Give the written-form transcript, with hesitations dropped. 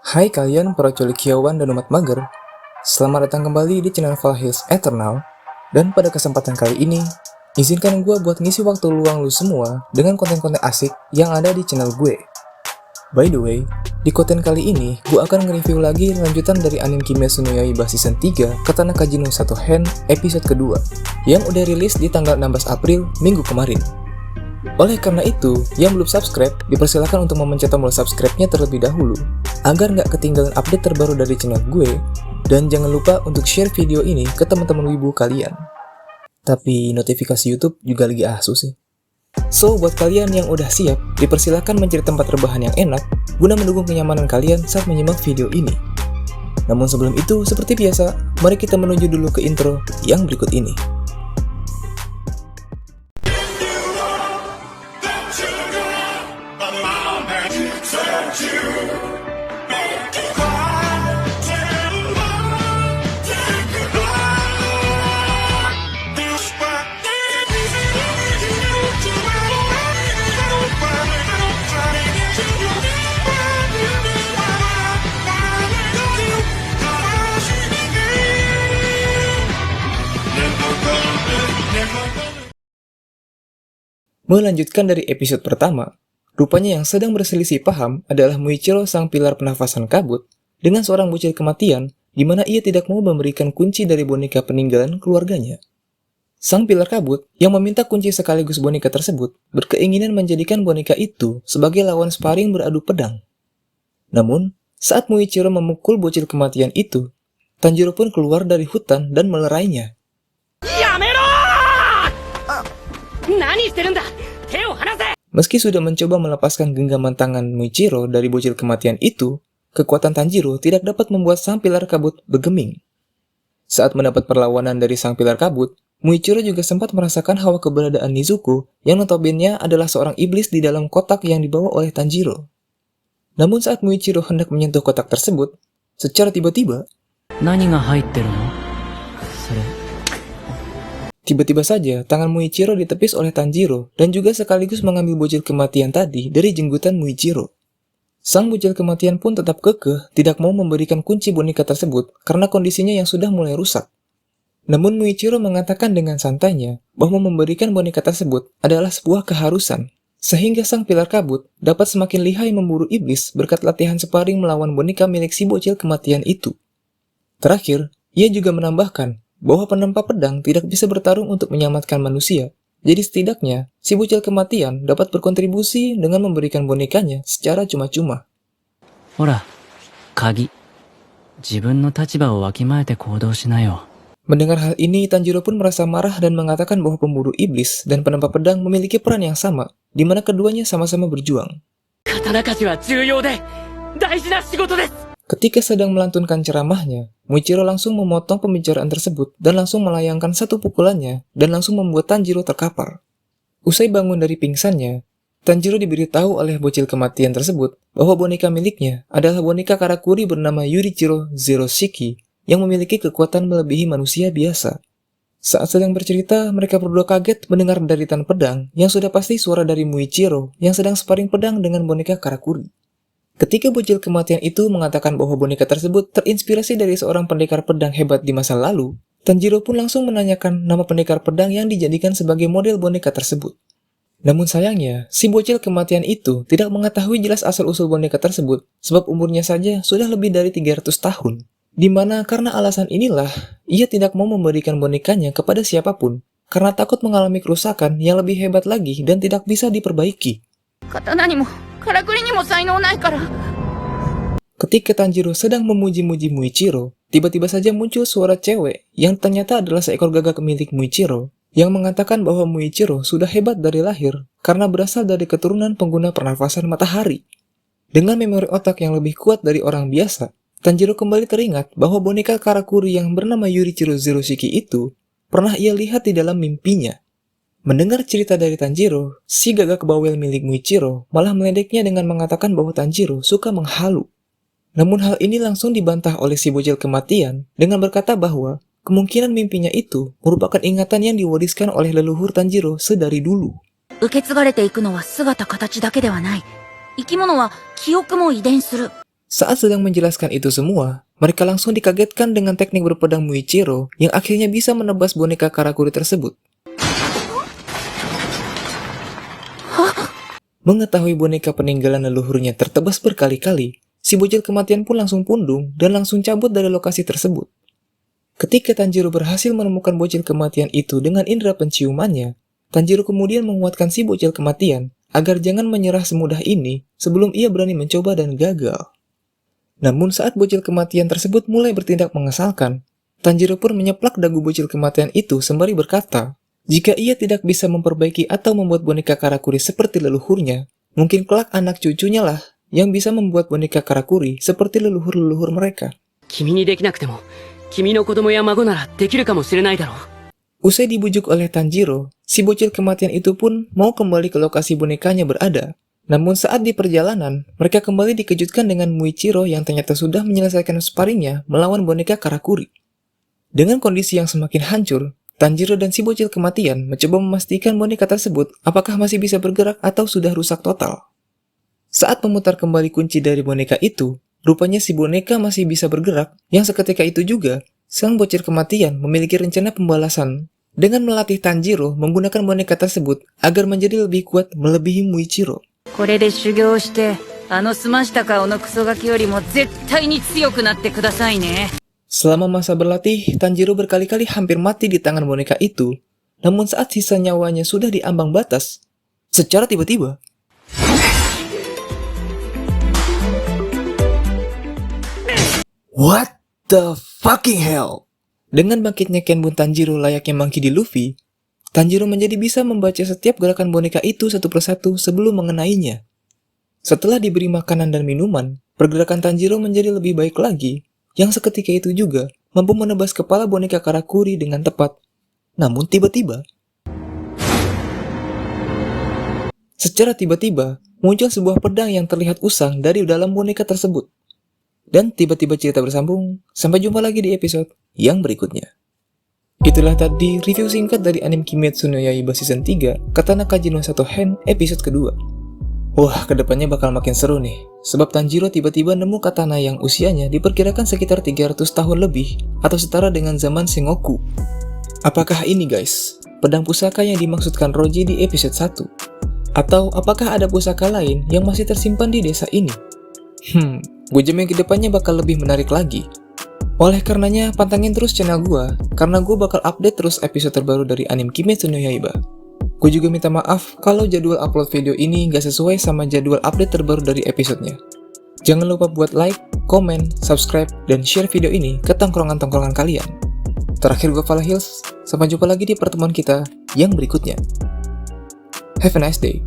Hai kalian para colikiawan dan umat mager, selamat datang kembali di channel Valhills Eternal. Dan pada kesempatan kali ini, izinkan gue buat ngisi waktu luang lu semua dengan konten-konten asik yang ada di channel gue. By the way, di konten kali ini, gue akan nge-review lagi lanjutan dari anime Kimetsu no Yaiba Season 3 Katana Kaji no Satohen episode kedua, yang udah rilis di tanggal 16 April minggu kemarin. Oleh karena itu, yang belum subscribe, dipersilakan untuk memencet tombol subscribe-nya terlebih dahulu, agar nggak ketinggalan update terbaru dari channel gue, dan jangan lupa untuk share video ini ke teman-teman wibu kalian. Tapi notifikasi YouTube juga lagi asu sih. So, buat kalian yang udah siap, dipersilakan mencari tempat rebahan yang enak, guna mendukung kenyamanan kalian saat menyimak video ini. Namun sebelum itu, seperti biasa, mari kita menuju dulu ke intro yang berikut ini. Melanjutkan dari episode pertama, rupanya yang sedang berselisih paham adalah Muichiro sang pilar penafasan kabut dengan seorang bocil kematian di mana ia tidak mau memberikan kunci dari boneka peninggalan keluarganya. Sang pilar kabut yang meminta kunci sekaligus boneka tersebut berkeinginan menjadikan boneka itu sebagai lawan sparring beradu pedang. Namun, saat Muichiro memukul bocil kematian itu, Tanjiro pun keluar dari hutan dan melerainya. Meski sudah mencoba melepaskan genggaman tangan Muichiro dari bocil kematian itu, kekuatan Tanjiro tidak dapat membuat sang pilar kabut bergeming. Saat mendapat perlawanan dari sang pilar kabut, Muichiro juga sempat merasakan hawa keberadaan Nizuku yang notabene adalah seorang iblis di dalam kotak yang dibawa oleh Tanjiro. Namun saat Muichiro hendak menyentuh kotak tersebut, secara tiba-tiba, tiba-tiba saja, tangan Muichiro ditepis oleh Tanjiro dan juga sekaligus mengambil bocil kematian tadi dari jenggutan Muichiro. Sang bocil kematian pun tetap kekeh tidak mau memberikan kunci boneka tersebut karena kondisinya yang sudah mulai rusak. Namun Muichiro mengatakan dengan santainya bahwa memberikan boneka tersebut adalah sebuah keharusan, sehingga sang pilar kabut dapat semakin lihai memburu iblis berkat latihan sparring melawan boneka milik si bocil kematian itu. Terakhir, ia juga menambahkan bahwa penempa pedang tidak bisa bertarung untuk menyelamatkan manusia. Jadi setidaknya, si bocil kematian dapat berkontribusi dengan memberikan bonekanya secara cuma-cuma. Mendengar hal ini, Tanjiro pun merasa marah dan mengatakan bahwa pemburu iblis dan penempa pedang memiliki peran yang sama, di mana keduanya sama-sama berjuang. Ketika sedang melantunkan ceramahnya, Muichiro langsung memotong pembicaraan tersebut dan langsung melayangkan satu pukulannya dan langsung membuat Tanjiro terkapar. Usai bangun dari pingsannya, Tanjiro diberitahu oleh bocil kematian tersebut bahwa boneka miliknya adalah boneka Karakuri bernama Yurichiro Zero Shiki yang memiliki kekuatan melebihi manusia biasa. Saat sedang bercerita, mereka berdua kaget mendengar deritan pedang yang sudah pasti suara dari Muichiro yang sedang sparring pedang dengan boneka Karakuri. Ketika bocil kematian itu mengatakan bahwa boneka tersebut terinspirasi dari seorang pendekar pedang hebat di masa lalu, Tanjiro pun langsung menanyakan nama pendekar pedang yang dijadikan sebagai model boneka tersebut. Namun sayangnya, si bocil kematian itu tidak mengetahui jelas asal-usul boneka tersebut, sebab umurnya saja sudah lebih dari 300 tahun. Dimana karena alasan inilah, ia tidak mau memberikan bonekanya kepada siapapun, karena takut mengalami kerusakan yang lebih hebat lagi dan tidak bisa diperbaiki. Ketika Tanjiro sedang memuji-muji Muichiro, tiba-tiba saja muncul suara cewek yang ternyata adalah seekor gagak milik Muichiro yang mengatakan bahwa Muichiro sudah hebat dari lahir karena berasal dari keturunan pengguna pernafasan matahari. Dengan memori otak yang lebih kuat dari orang biasa, Tanjiro kembali teringat bahwa boneka Karakuri yang bernama Yurichiro Zero Shiki itu pernah ia lihat di dalam mimpinya. Mendengar cerita dari Tanjiro, si gagak bawel milik Muichiro malah meledeknya dengan mengatakan bahwa Tanjiro suka menghalu. Namun hal ini langsung dibantah oleh si bocil kematian dengan berkata bahwa kemungkinan mimpinya itu merupakan ingatan yang diwariskan oleh leluhur Tanjiro sedari dulu. 受け継がれていくのは姿形だけではない。生き物は記憶も遺伝する。Saat sedang menjelaskan itu semua, mereka langsung dikagetkan dengan teknik berpedang Muichiro yang akhirnya bisa menebas boneka Karakuri tersebut. Mengetahui boneka peninggalan leluhurnya tertebas berkali-kali, si bocil kematian pun langsung pundung dan langsung cabut dari lokasi tersebut. Ketika Tanjiro berhasil menemukan bocil kematian itu dengan indera penciumannya, Tanjiro kemudian menguatkan si bocil kematian agar jangan menyerah semudah ini sebelum ia berani mencoba dan gagal. Namun saat bocil kematian tersebut mulai bertindak mengesalkan, Tanjiro pun menyeplak dagu bocil kematian itu sembari berkata, jika ia tidak bisa memperbaiki atau membuat boneka Karakuri seperti leluhurnya, mungkin kelak anak cucunya lah yang bisa membuat boneka Karakuri seperti leluhur-leluhur mereka. Usai dibujuk oleh Tanjiro, si bocil kematian itu pun mau kembali ke lokasi bonekanya berada. Namun saat di perjalanan, mereka kembali dikejutkan dengan Muichiro yang ternyata sudah menyelesaikan sparringnya melawan boneka Karakuri. Dengan kondisi yang semakin hancur, Tanjiro dan si bocil kematian mencoba memastikan boneka tersebut apakah masih bisa bergerak atau sudah rusak total. Saat memutar kembali kunci dari boneka itu, rupanya si boneka masih bisa bergerak, yang seketika itu juga, sang bocil kematian memiliki rencana pembalasan dengan melatih Tanjiro menggunakan boneka tersebut agar menjadi lebih kuat melebihi Muichiro. Selama masa berlatih, Tanjiro berkali-kali hampir mati di tangan boneka itu. Namun saat sisa nyawanya sudah di ambang batas, secara tiba-tiba, what the fucking hell? Dengan bangkitnya Kenbun Tanjiro layaknya Monkey D. Luffy, Tanjiro menjadi bisa membaca setiap gerakan boneka itu satu persatu sebelum mengenainya. Setelah diberi makanan dan minuman, pergerakan Tanjiro menjadi lebih baik lagi, yang seketika itu juga mampu menebas kepala boneka Karakuri dengan tepat. Namun tiba-tiba, secara tiba-tiba, muncul sebuah pedang yang terlihat usang dari dalam boneka tersebut. Dan tiba-tiba cerita bersambung, sampai jumpa lagi di episode yang berikutnya. Itulah tadi review singkat dari anime Kimetsu no Yaiba Season 3, Katana Kaji no Satohen episode kedua. Wah, kedepannya bakal makin seru nih, sebab Tanjiro tiba-tiba nemu katana yang usianya diperkirakan sekitar 300 tahun lebih, atau setara dengan zaman Sengoku. Apakah ini guys, pedang pusaka yang dimaksudkan Roji di episode 1? Atau apakah ada pusaka lain yang masih tersimpan di desa ini? Gue jamin kedepannya bakal lebih menarik lagi. Oleh karenanya, pantengin terus channel gue, karena gue bakal update terus episode terbaru dari anime Kimetsu no Yaiba. Gue juga minta maaf kalau jadwal upload video ini gak sesuai sama jadwal update terbaru dari episodenya. Jangan lupa buat like, komen, subscribe, dan share video ini ke tongkrongan-tongkrongan kalian. Terakhir gue Fala Hills, sampai jumpa lagi di pertemuan kita yang berikutnya. Have a nice day.